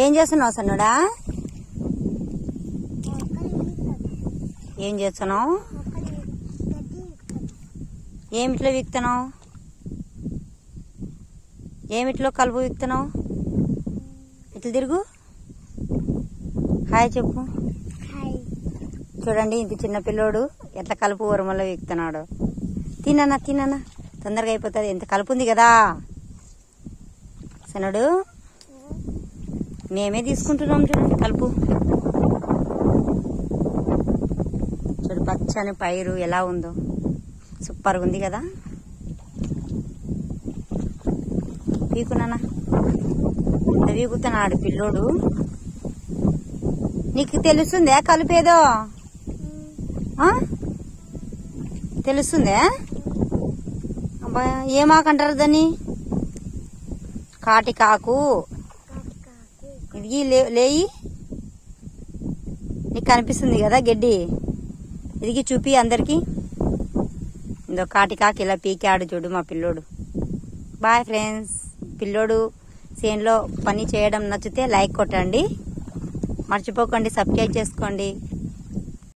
ఏం చేస్తున్నావు సన్నుడా? ఏం చేస్తున్నావు? ఏమిట్లో విక్తున్నావు? ఏమిట్లో కలుపు విక్తున్నావు? ఇట్లా తిరుగు, హాయ్ చెప్పు. చూడండి ఇంత చిన్న పిల్లోడు ఎట్లా కలుపు ఉరమలో విక్తున్నాడు. తినన్నా తినన్నా, తొందరగా అయిపోతుంది. ఎంత కలుపు ఉంది కదా సనుడు. మేమే తీసుకుంటున్నాం చూడండి కలుపు. చూడు పచ్చని పైరు ఎలా ఉందో, సూపర్గా ఉంది కదా. పీకునానా, ఇంత పీకుతున్నాడు పిల్లోడు. నీకు తెలుస్తుందే కలుపేదో? తెలుస్తుందే? అబ్బా ఏమాకంటారు దాన్ని? కాటికాకు. ఇది లేయి, నీకు కనిపిస్తుంది కదా గడ్డి, ఇది చూపి అందరికి. ఇందో కాటికాకు ఇలా పీకాడు చూడు మా పిల్లోడు. Boy friends. పిల్లోడు చేనులో పని చేయడం నచ్చితే లైక్ కొట్టండి, మర్చిపోకండి సబ్స్క్రైబ్ చేసుకోండి.